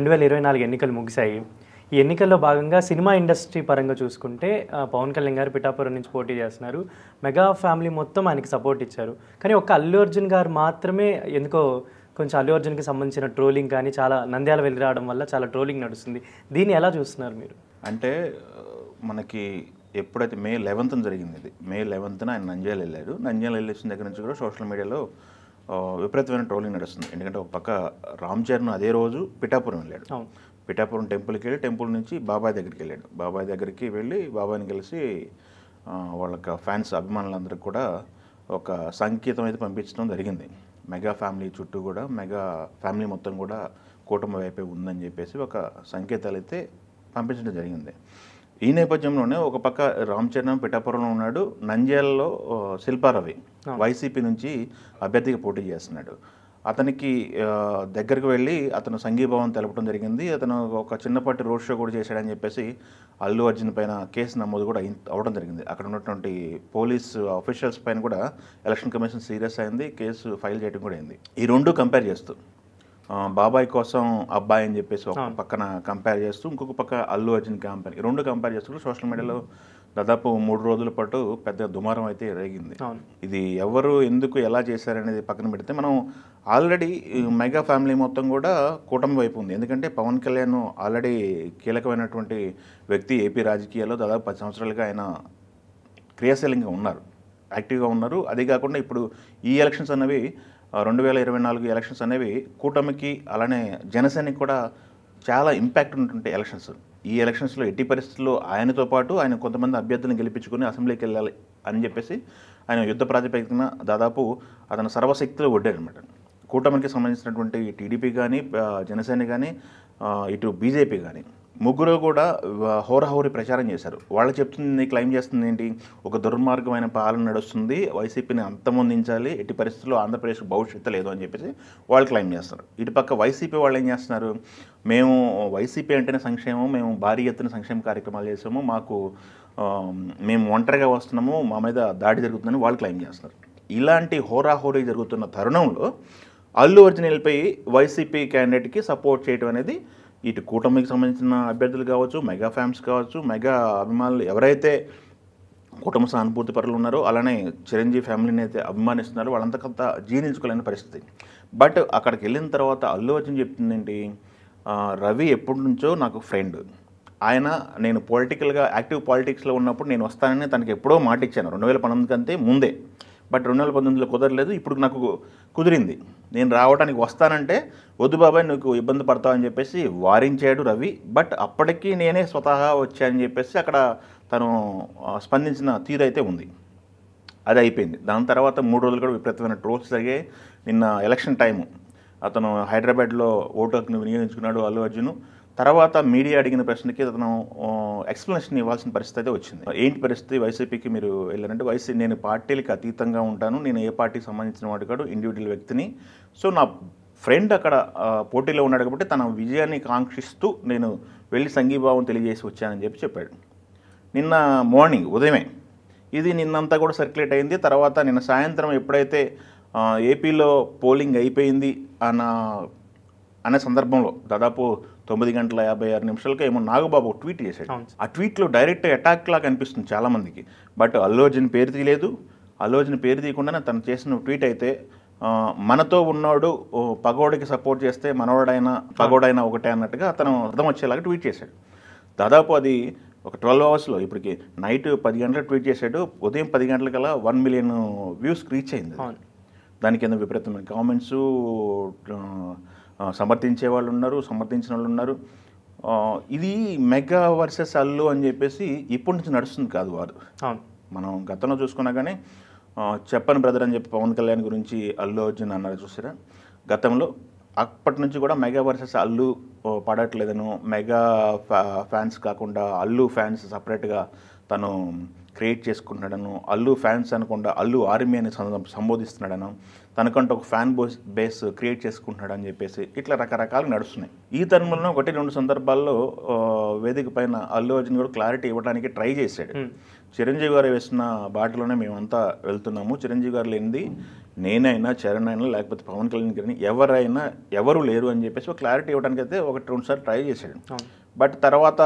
2024 ఎన్నికలు ముగిశాయి. ఈ ఎన్నికల్లో భాగంగా సినిమా ఇండస్ట్రీ పరంగా చూసుకుంటే పవన్ కళ్యాణ్ గారు పిఠాపురం నుంచి పోటీ చేస్తున్నారు. మెగా ఫ్యామిలీ మొత్తం ఆయనకి సపోర్ట్ ఇచ్చారు. కానీ ఒక్క అల్లు అర్జున్ గారు మాత్రమే ఎందుకో కొంచెం అల్లు అర్జున్‌కి సంబంధించిన ట్రోలింగ్ కానీ చాలా నంద్యాల వెళ్లి రావడం వల్ల చాలా ట్రోలింగ్ నడుస్తుంది. దీన్ని ఎలా చూస్తున్నారు మీరు? అంటే మనకి ఎప్పుడైతే మే 11న జరిగింది ఇది. మే 11న ఆయన నంద్యాల వెళ్ళారు. నంద్యాల వెళ్ళేసిన దగ్గర నుంచి కూడా సోషల్ మీడియాలో విపరీతమైన ట్రోలింగ్ నడుస్తుంది. ఎందుకంటే ఒక పక్క రామ్ చరణ్ అదే రోజు పిఠాపురం వెళ్ళాడు. పిఠాపురం టెంపుల్కి వెళ్ళి టెంపుల్ నుంచి బాబాయ్ దగ్గరికి వెళ్ళాడు. బాబాయ్ దగ్గరికి వెళ్ళి బాబాయ్ని కలిసి వాళ్ళకి ఫ్యాన్స్ అభిమానులందరికీ కూడా ఒక సంకేతం అయితే పంపించడం జరిగింది. మెగా ఫ్యామిలీ చుట్టూ కూడా మెగా ఫ్యామిలీ మొత్తం కూడా కూటమి వైపే ఉందని చెప్పేసి ఒక సంకేతాలు అయితే పంపించడం జరిగింది. ఈ నేపథ్యంలోనే ఒక పక్క రామ్ చరణ్ పిఠాపురంలో ఉన్నాడు. నంద్యాలలో శిల్పారవి వైసీపీ నుంచి అభ్యర్థిగా పోటీ చేస్తున్నాడు. అతనికి దగ్గరికి వెళ్ళి అతను సంఘీభావం తెలపడం జరిగింది. అతను ఒక చిన్నపాటి రోడ్ షో కూడా చేశాడని చెప్పేసి అల్లు అర్జున్ పైన కేసు నమోదు కూడా అవడం జరిగింది. అక్కడ ఉన్నటువంటి పోలీస్ ఆఫీషియల్స్ పైన కూడా ఎలక్షన్ కమిషన్ సీరియస్ అయింది. కేసు ఫైల్ చేయడం కూడా అయింది. ఈ రెండు కంపేర్ చేస్తూ బాబాయ్ కోసం అబ్బాయి అని చెప్పేసి ఒక పక్కన కంపేర్ చేస్తూ ఇంకొక పక్క అల్లు అర్జున్ క్యాంపెయిన్ ఈ రెండు కంపేర్ చేస్తూ సోషల్ మీడియాలో దాదాపు 3 రోజుల పాటు పెద్ద దుమారం అయితే రేగింది. ఇది ఎవరు ఎందుకు ఎలా చేశారనేది పక్కన పెడితే మనం ఆల్రెడీ మెగా ఫ్యామిలీ మొత్తం కూడా కూటమి వైపు ఉంది. ఎందుకంటే పవన్ కళ్యాణ్ ఆల్రెడీ కీలకమైనటువంటి వ్యక్తి ఏపీ రాజకీయాల్లో దాదాపు 10 సంవత్సరాలుగా ఆయన క్రియాశీలంగా ఉన్నారు, యాక్టివ్గా ఉన్నారు. అదే కాకుండా ఇప్పుడు ఈ ఎలక్షన్స్ అనేవి 2024 ఎలక్షన్స్ అనేవి కూటమికి అలానే జనసేనకి కూడా చాలా ఇంపాక్ట్ ఉన్నటువంటి ఎలక్షన్స్. ఈ ఎలక్షన్స్లో ఎట్టి పరిస్థితుల్లో ఆయనతో పాటు ఆయన కొంతమంది అభ్యర్థులను గెలిపించుకొని అసెంబ్లీకి వెళ్ళాలి అని చెప్పేసి ఆయన యుద్ధ ప్రాతిపదికన దాదాపు అతను సర్వశక్తులు ఒడ్డారనమాట. కూటమికి సంబంధించినటువంటి టీడీపీ కానీ జనసేన కానీ ఇటు బీజేపీ కానీ ముగ్గురు కూడా హోరాహోరీ ప్రచారం చేశారు. వాళ్ళు చెప్తుంది క్లెయిమ్ చేస్తుంది ఏంటి, ఒక దుర్మార్గమైన పాలన నడుస్తుంది, వైసీపీని అంతమొందించాలి, ఎట్టి పరిస్థితుల్లో ఆంధ్రప్రదేశ్ భవిష్యత్తు లేదు అని చెప్పేసి వాళ్ళు క్లెయిమ్ చేస్తారు. ఇటుపక్క వైసీపీ వాళ్ళు ఏం చేస్తున్నారు, మేము వైసీపీ అంటేనే సంక్షేమం, మేము భారీ ఎత్తున సంక్షేమ కార్యక్రమాలు చేసాము, మేము ఒంటరిగా వస్తున్నాము, మా మీద దాడి జరుగుతుందని వాళ్ళు క్లెయిమ్ చేస్తున్నారు. ఇలాంటి హోరాహోరీ జరుగుతున్న తరుణంలో అల్లు అర్జున్ వెళ్ళిపోయి వైసీపీ క్యాండిడేట్కి సపోర్ట్ చేయడం అనేది ఇటు కూటమికి సంబంధించిన అభ్యర్థులు కావచ్చు, మెగా ఫ్యాన్స్ కావచ్చు, మెగా అభిమానులు ఎవరైతే కుటుంబ సానుభూతి పరులు ఉన్నారో అలానే చిరంజీవి ఫ్యామిలీని అయితే అభిమానిస్తున్నారో వాళ్ళంతకంత జీర్ణించుకోలేని పరిస్థితి. బట్ అక్కడికి వెళ్ళిన తర్వాత అల్లు అర్జున్ చెప్తుంది ఏంటి, రవి ఎప్పటి నుంచో నాకు ఫ్రెండ్, ఆయన నేను యాక్టివ్ పాలిటిక్స్లో ఉన్నప్పుడు నేను వస్తానని తనకి ఎప్పుడో మాట ఇచ్చాను 2019 కంటే ముందే. బట్ 2019లో కుదరలేదు, ఇప్పుడు నాకు కుదిరింది, నేను రావడానికి వస్తానంటే వద్దు బాబాయ్ నువ్వు ఇబ్బంది పడతావని చెప్పేసి వారించాడు రవి. బట్ అప్పటికీ నేనే స్వతహా వచ్చానని చెప్పేసి అక్కడ తను స్పందించిన తీరు అయితే ఉంది. అది అయిపోయింది. దాని తర్వాత 3 రోజులు కూడా విపరీతమైన ట్రోల్స్ జరిగాయి. నిన్న ఎలక్షన్ టైము అతను హైదరాబాద్లో ఓటు హక్కును వినియోగించుకున్నాడు అల్లు అర్జున్. తర్వాత మీడియా అడిగిన ప్రశ్నకి అతను ఎక్స్ప్లెనేషన్ ఇవ్వాల్సిన పరిస్థితి అయితే వచ్చింది. ఏంటి పరిస్థితి, వైసీపీకి మీరు వెళ్ళారంటే నేను పార్టీలకి అతీతంగా ఉంటాను, నేను ఏ పార్టీకి సంబంధించిన వాడు కాదు, ఇండివిజువల్ వ్యక్తిని. సో నా ఫ్రెండ్ అక్కడ పోటీలో ఉన్నాడు కాబట్టి తన విజయాన్ని కాంక్షిస్తూ నేను వెళ్ళి సంఘీభావం తెలియజేసి వచ్చానని చెప్పాడు. నిన్న మార్నింగ్ ఉదయమే ఇది నిన్నంతా కూడా సర్క్యులేట్ అయింది. తర్వాత నిన్న సాయంత్రం ఎప్పుడైతే ఏపీలో పోలింగ్ అయిపోయింది అనే సందర్భంలో దాదాపు 9:56 ఏమో నాగబాబు ట్వీట్ చేశాడు. ఆ ట్వీట్లో డైరెక్ట్ అటాక్ లాగా అనిపిస్తుంది చాలామందికి. బట్ అల్లు అర్జున్ పేరు తీయలేదు. అల్లు అర్జున్ పేరు తీయకుండానే తను చేసిన ట్వీట్ అయితే మనతో ఉన్నాడు పగోడికి సపోర్ట్ చేస్తే మనోడైనా పగోడైనా ఒకటే అన్నట్టుగా అతను అర్థం వచ్చేలాగా ట్వీట్ చేశాడు. దాదాపు అది ఒక 12 అవర్స్లో ఇప్పటికి నైట్ 10 గంటలకు ట్వీట్ చేశాడు. ఉదయం 10 గంటలకల్లా 1 మిలియన్ వ్యూస్ రీచ్ అయింది. దాని కింద విపరీతమైన కామెంట్స్, సమర్థించే వాళ్ళు ఉన్నారు, సమర్థించిన వాళ్ళు ఉన్నారు. ఇది మెగా వర్సెస్ అల్లు అని చెప్పేసి ఇప్పటి నుంచి నడుస్తుంది కాదు వారు. మనం గతంలో చూసుకున్నా కానీ చెప్పను బ్రదర్ అని చెప్పి పవన్ కళ్యాణ్ గురించి అల్లు అర్జున్ అన్నారు చూసారా గతంలో. అప్పటి నుంచి కూడా మెగా వర్సెస్ అల్లు పడట్లేదను, మెగా ఫ్యాన్స్ కాకుండా అల్లు ఫ్యాన్స్ సపరేట్గా తను క్రియేట్ చేసుకుంటున్నాడను, అల్లు ఫ్యాన్స్ అనకుండా అల్లు ఆర్మీ అని సంబోధిస్తున్నాడను, తనకంటూ ఒక ఫ్యాన్ బేస్ క్రియేట్ చేసుకుంటున్నాడని చెప్పేసి ఇట్లా రకరకాలుగా నడుస్తున్నాయి. ఈ తరుణంలో 1-2 సందర్భాల్లో వేదిక పైన అల్లు అర్జున్ కూడా క్లారిటీ ఇవ్వడానికి ట్రై చేశాడు. చిరంజీవి గారు వేసిన బాటలోనే మేమంతా వెళ్తున్నాము, చిరంజీవి గారు లేనిది నేనైనా చరణ్ అయినా లేకపోతే పవన్ కళ్యాణ్ గారిని ఎవరు లేరు అని చెప్పేసి ఒక క్లారిటీ ఇవ్వడానికి అయితే 1-2 సార్లు ట్రై చేశాడు. బట్ తర్వాత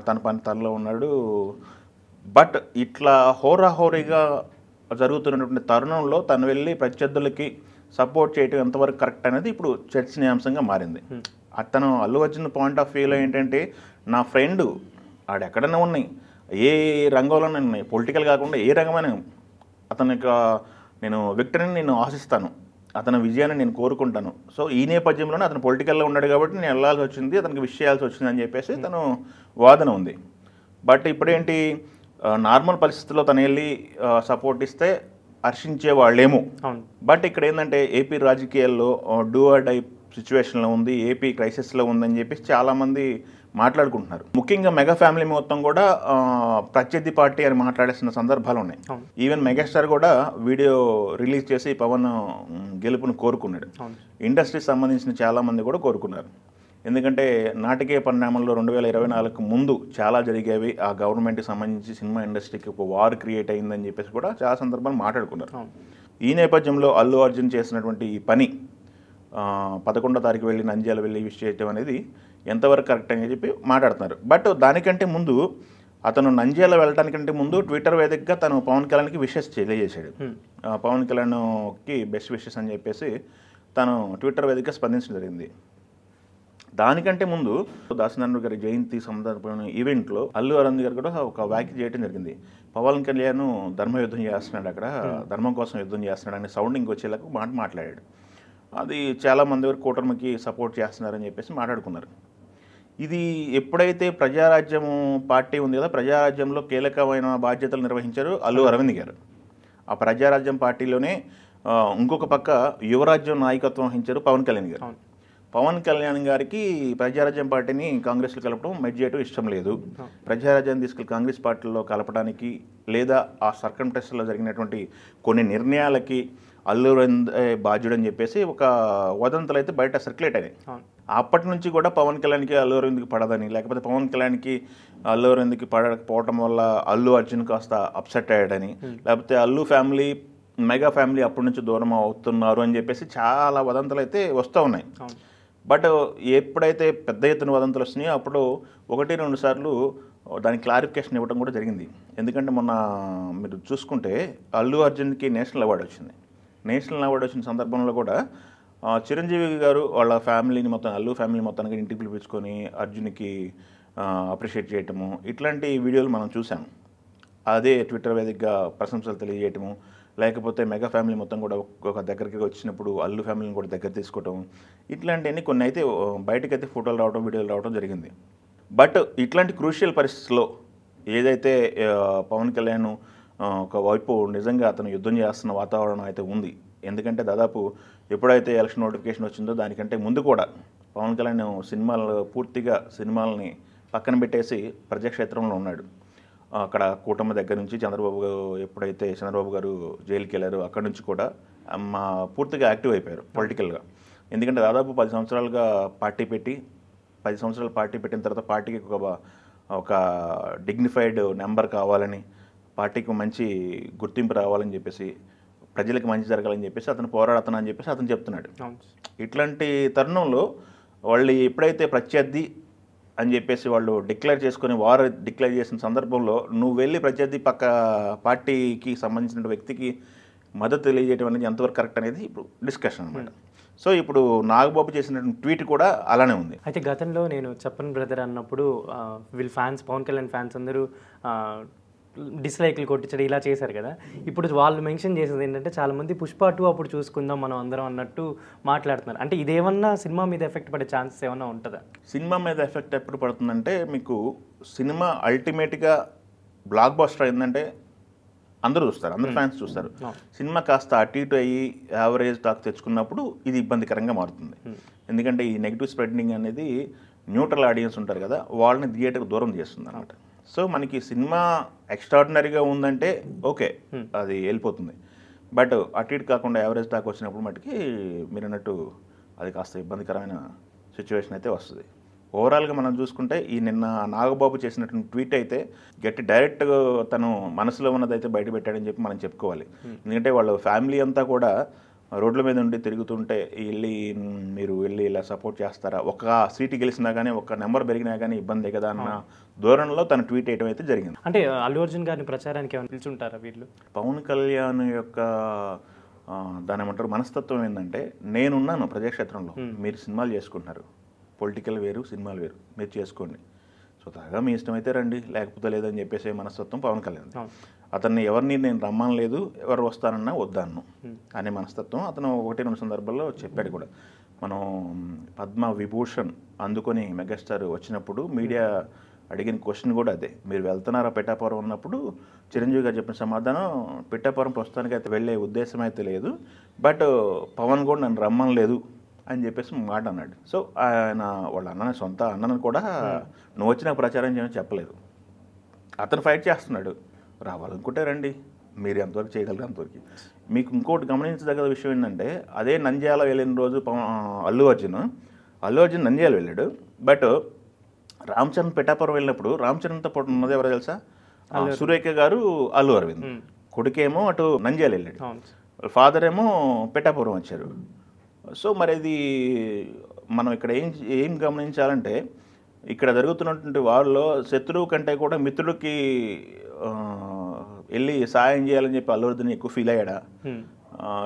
తన పని తనలో ఉన్నాడు. బట్ ఇట్లా హోరాహోరీగా జరుగుతున్నటువంటి తరుణంలో తను వెళ్ళి ప్రత్యర్థులకి సపోర్ట్ చేయడం ఎంతవరకు కరెక్ట్ అనేది ఇప్పుడు చర్చనీయాంశంగా మారింది. అతను అల్లు అర్జున్ పాయింట్ ఆఫ్ వ్యూలో ఏంటంటే, నా ఫ్రెండ్ ఆడెక్కడైనా ఉన్నాయి, ఏ రంగంలోనే ఉన్నాయి, పొలిటికల్ కాకుండా ఏ రంగమైనా అతనికి నేను విక్టరీని నేను ఆశిస్తాను, అతని విజయాన్ని నేను కోరుకుంటాను. సో ఈ నేపథ్యంలోనే అతను పొలిటికల్లో ఉన్నాడు కాబట్టి నేను వెళ్ళాల్సి వచ్చింది, అతనికి విష్ చేయాల్సి వచ్చింది అని చెప్పేసి తను వాదన ఉంది. బట్ ఇప్పుడేంటి, నార్మల్ పరిస్థితుల్లో తను వెళ్ళి సపోర్ట్ ఇస్తే హర్షించే వాళ్ళేమో. బట్ ఇక్కడ ఏంటంటే ఏపీ రాజకీయాల్లో డూ ఆర్ డై సిచ్యువేషన్లో ఉంది, ఏపీ క్రైసిస్లో ఉందని చెప్పేసి చాలామంది మాట్లాడుకుంటున్నారు. ముఖ్యంగా మెగా ఫ్యామిలీ మొత్తం కూడా ప్రత్యర్థి పార్టీ అని మాట్లాడేసిన సందర్భాలు ఉన్నాయి. ఈవెన్ మెగాస్టార్ కూడా వీడియో రిలీజ్ చేసి పవన్ గెలుపును కోరుకున్నాడు. ఇండస్ట్రీకి సంబంధించిన చాలామంది కూడా కోరుకున్నారు. ఎందుకంటే నాటకీయ పరిణామంలో 2024కు ముందు చాలా జరిగేవి, ఆ గవర్నమెంట్కి సంబంధించి సినిమా ఇండస్ట్రీకి ఒక వార్ క్రియేట్ అయిందని చెప్పేసి కూడా చాలా సందర్భాలు మాట్లాడుకున్నారు. ఈ నేపథ్యంలో అల్లు అర్జున్ చేసినటువంటి ఈ పని 11వ తారీఖు వెళ్ళి నంద్యాల వెళ్ళి విష్ చేయటం అనేది ఎంతవరకు కరెక్ట్ అని చెప్పి మాట్లాడుతున్నారు. బట్ దానికంటే ముందు అతను నంద్యాల వెళ్ళడానికంటే ముందు ట్విట్టర్ వేదికగా తను పవన్ కళ్యాణ్కి విషెస్ తెలియజేశాడు. పవన్ కళ్యాణ్కి బెస్ట్ విషెస్ అని చెప్పేసి తను ట్విట్టర్ వేదికగా స్పందించడం జరిగింది. దానికంటే ముందు దాసనారాయణ గారి జయంతి సందర్భమైన ఈవెంట్లో అల్లు అరవింద్ గారు కూడా ఒక వ్యాఖ్య చేయడం జరిగింది. పవన్ కళ్యాణ్ ధర్మయుద్ధం చేస్తున్నాడు, అక్కడ ధర్మం కోసం యుద్ధం చేస్తున్నాడు అనే సౌండింగ్ వచ్చేలాగా మాట్లాడాడు. అది చాలామంది వరకు కూటమికి సపోర్ట్ చేస్తున్నారని చెప్పేసి మాట్లాడుకున్నారు. ఇది ఎప్పుడైతే ప్రజారాజ్యం పార్టీ ఉంది కదా, ప్రజారాజ్యంలో కీలకమైన బాధ్యతలు నిర్వహించారు అల్లు అరవింద్ గారు. ఆ ప్రజారాజ్యం పార్టీలోనే ఇంకొక పక్క యువరాజ్యం నాయకత్వం వహించారు పవన్ కళ్యాణ్ గారు. పవన్ కళ్యాణ్ గారికి ప్రజారాజ్యం పార్టీని కాంగ్రెస్లో కలపడం మెర్జ్ చేయడం ఇష్టం లేదు. ప్రజారాజ్యాన్ని తీసుకెళ్ళి కాంగ్రెస్ పార్టీలో కలపడానికి లేదా ఆ సర్కంటెస్ట్లో జరిగినటువంటి కొన్ని నిర్ణయాలకి అల్లు అరవింద్ బాధ్యుడు అని చెప్పేసి ఒక వదంతులు అయితే బయట సర్క్యులేట్ అయినాయి. అప్పటి నుంచి కూడా పవన్ కళ్యాణ్కి అల్లు అరవింద్కి పడదని, లేకపోతే పవన్ కళ్యాణ్కి అల్లు అరవింద్కి పడకపోవటం వల్ల అల్లు అర్జున్ కాస్త అప్సెట్ అయ్యాడని, లేకపోతే అల్లు ఫ్యామిలీ మెగా ఫ్యామిలీ అప్పటి నుంచి దూరం అవుతున్నారు అని చెప్పేసి చాలా వదంతులు అయితే వస్తూ ఉన్నాయి. బట్ ఎప్పుడైతే పెద్ద ఎత్తున వదంతులు వస్తున్నాయో అప్పుడు 1-2 సార్లు దానికి క్లారిఫికేషన్ ఇవ్వడం కూడా జరిగింది. ఎందుకంటే మొన్న మీరు చూసుకుంటే అల్లు అర్జున్కి నేషనల్ అవార్డు వచ్చింది. నేషనల్ అవార్డు వచ్చిన సందర్భంలో కూడా చిరంజీవి గారు వాళ్ళ ఫ్యామిలీని మొత్తం అల్లు ఫ్యామిలీ మొత్తానికి ఇంటికి పిలిపించుకొని అర్జున్కి అప్రిషియేట్ చేయటము, ఇట్లాంటి వీడియోలు మనం చూసాం. అదే ట్విట్టర్ వేదికగా ప్రశంసలు తెలియజేయటము, లేకపోతే మెగా ఫ్యామిలీ మొత్తం కూడా ఒక దగ్గరికి వచ్చినప్పుడు అల్లు ఫ్యామిలీని కూడా దగ్గర తీసుకోవటం, ఇట్లాంటివన్నీ కొన్ని అయితే బయటకైతే ఫోటోలు రావడం వీడియోలు రావడం జరిగింది. బట్ ఇట్లాంటి క్రూషియల్ పరిస్థితుల్లో ఏదైతే పవన్ కళ్యాణ్ ఒకవైపు నిజంగా అతను యుద్ధం చేస్తున్న వాతావరణం అయితే ఉంది. ఎందుకంటే దాదాపు ఎప్పుడైతే ఎలక్షన్ నోటిఫికేషన్ వచ్చిందో దానికంటే ముందు కూడా పవన్ కళ్యాణ్ పూర్తిగా సినిమాలని పక్కన పెట్టేసి ప్రజాక్షేత్రంలో ఉన్నాడు. అక్కడ కూటమి దగ్గర నుంచి ఎప్పుడైతే చంద్రబాబు గారు జైలుకి వెళ్ళారో అక్కడ నుంచి కూడా పూర్తిగా యాక్టివ్ అయిపోయారు పొలిటికల్గా. ఎందుకంటే దాదాపు 10 సంవత్సరాలుగా పార్టీ పెట్టి 10 సంవత్సరాలు పార్టీ పెట్టిన తర్వాత పార్టీకి ఒక డిగ్నిఫైడ్ నెంబర్ కావాలని, పార్టీకి మంచి గుర్తింపు రావాలని చెప్పేసి, ప్రజలకు మంచి జరగాలని చెప్పేసి అతను పోరాడుతున్నా అని చెప్పేసి అతను చెప్తున్నాడు. ఇట్లాంటి తరుణంలో వాళ్ళు ఎప్పుడైతే ప్రత్యర్థి అని చెప్పేసి వాళ్ళు డిక్లేర్ చేసుకుని వార్ డిక్లేర్ చేసిన సందర్భంలో నువ్వు వెళ్ళి ప్రత్యర్థి పక్క పార్టీకి సంబంధించిన వ్యక్తికి మద్దతు తెలియజేయడం అనేది ఎంతవరకు కరెక్ట్ అనేది ఇప్పుడు డిస్కషన్ అనమాట. సో ఇప్పుడు నాగబాబు చేసినటువంటి ట్వీట్ కూడా అలానే ఉంది. అయితే గతంలో నేను చెప్పను బ్రదర్ అన్నప్పుడు వీళ్ళ ఫ్యాన్స్, పవన్ కళ్యాణ్ ఫ్యాన్స్ అందరూ డిస్లైక్లు కొట్టించడం ఇలా చేశారు కదా. ఇప్పుడు వాళ్ళు మెన్షన్ చేసేది ఏంటంటే చాలామంది పుష్ప 2 అప్పుడు చూసుకుందాం మనం అందరం అన్నట్టు మాట్లాడుతున్నారు. అంటే ఇదేమన్నా సినిమా మీద ఎఫెక్ట్ పడే ఛాన్సెస్ ఏమన్నా ఉంటుందా? సినిమా మీద ఎఫెక్ట్ ఎప్పుడు పడుతుందంటే, మీకు సినిమా అల్టిమేట్గా బ్లాక్ బస్టర్ అయిందంటే అందరూ చూస్తారు, అందరు ఫ్యాన్స్ చూస్తారు. సినిమా కాస్త అటు ఇటు అయ్యి యావరేజ్ టాక్ తెచ్చుకున్నప్పుడు ఇది ఇబ్బందికరంగా మారుతుంది. ఎందుకంటే ఈ నెగిటివ్ స్ప్రెడింగ్ అనేది న్యూట్రల్ ఆడియన్స్ ఉంటారు కదా, వాళ్ళని థియేటర్కి దూరం చేస్తుంది అన్నమాట. సో మనకి సినిమా ఎక్స్ట్రాడినరీగా ఉందంటే ఓకే, అది వెళ్ళిపోతుంది. బట్ అటు ఇటు కాకుండా యావరేజ్ టాక్ వచ్చినప్పుడు మటుకి మీరు అన్నట్టు అది కాస్త ఇబ్బందికరమైన సిచ్యువేషన్ అయితే వస్తుంది. ఓవరాల్గా మనం చూసుకుంటే ఈ నిన్న నాగబాబు చేసినటువంటి ట్వీట్ అయితే డైరెక్ట్గా తను మనసులో ఉన్నదైతే బయట పెట్టాడని చెప్పి మనం చెప్పుకోవాలి. ఎందుకంటే వాళ్ళ ఫ్యామిలీ అంతా కూడా రోడ్ల మీద ఉండి తిరుగుతుంటే వెళ్ళి మీరు వెళ్ళి ఇలా సపోర్ట్ చేస్తారా, ఒక సీటు గెలిచినా కానీ ఒక నెంబర్ పెరిగినా కానీ ఇబ్బంది కదా అన్న ధోరణిలో తను ట్వీట్ చేయడం అయితే జరిగింది. అంటే అల్లు అర్జున్ గారిని ప్రచారానికి ఏమైనా పిలుచుంటారా వీళ్ళు? పవన్ కళ్యాణ్ యొక్క దాని ఏమంటారు మనస్తత్వం ఏంటంటే, నేనున్నాను ప్రజాక్షేత్రంలో, మీరు సినిమాలు చేసుకుంటున్నారు, పొలిటికల్ వేరు సినిమాలు వేరు, మీరు చేసుకోండి, స్వతహాగా మీ ఇష్టమైతే రండి లేకపోతే లేదని చెప్పేసే మనస్తత్వం పవన్ కళ్యాణ్. అతన్ని ఎవరిని నేను రమ్మనలేదు, ఎవరు వస్తానన్నా వద్దాను అనే మనస్తత్వం అతను 1-2 సందర్భాల్లో చెప్పాడు కూడా. మనం పద్మ విభూషణ్ అందుకొని మెగాస్టార్ వచ్చినప్పుడు మీడియా అడిగిన క్వశ్చన్ కూడా అదే, మీరు వెళ్తున్నారా పిఠాపురం అన్నప్పుడు చిరంజీవి గారు చెప్పిన సమాధానం, పిఠాపురం ప్రస్తుతానికి అయితే వెళ్ళే ఉద్దేశం అయితే లేదు, బట్ పవన్ కూడా నన్ను రమ్మనలేదు అని చెప్పేసి మాట అన్నాడు. సో ఆయన వాళ్ళ అన్న సొంత అన్నను కూడా నువ్వు వచ్చి నాకు ప్రచారం చేయమని చెప్పలేదు. అతను ఫైట్ చేస్తున్నాడు, రావాలనుకుంటే రండి, మీరు ఎంతవరకు చేయగలరు అంతవరకు. మీకు ఇంకోటి గమనించదగ్గ విషయం ఏంటంటే, అదే నంద్యాల వెళ్ళిన రోజు అల్లు అర్జున్ నంద్యాల వెళ్ళాడు, బట్ రామ్ చరణ్ పిఠాపురం వెళ్ళినప్పుడు రామ్ చరణ్తో పాటు ఉన్నది ఎవరో తెలుసా, సురేఖ గారు, అల్లు అరవింద్. కొడుకేమో అటు నంద్యాల వెళ్ళాడు, ఫాదర్ ఏమో పిఠాపురం వచ్చారు. సో మరి ఇది మనం ఇక్కడ ఏం గమనించాలంటే, ఇక్కడ జరుగుతున్నటువంటి వాళ్ళలో శత్రువు కంటే కూడా మిత్రుడికి వెళ్ళి సాయం చేయాలని చెప్పి అల్లు అర్జున్ ఎక్కువ ఫీల్ అయ్యాడా,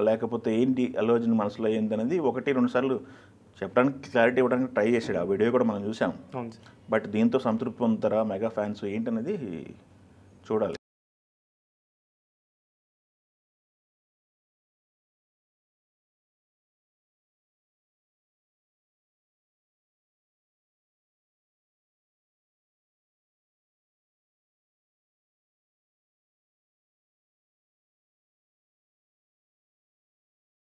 లేకపోతే ఏంటి అల్లు అర్జున్ మనసులో ఏంటనేది 1-2 సార్లు చెప్పడానికి క్లారిటీ ఇవ్వడానికి ట్రై చేశాడు. ఆ వీడియో కూడా మనం చూసాం. బట్ దీంతో సంతృప్తి పొందుతారా మెగా ఫ్యాన్స్ ఏంటనేది చూడాలి.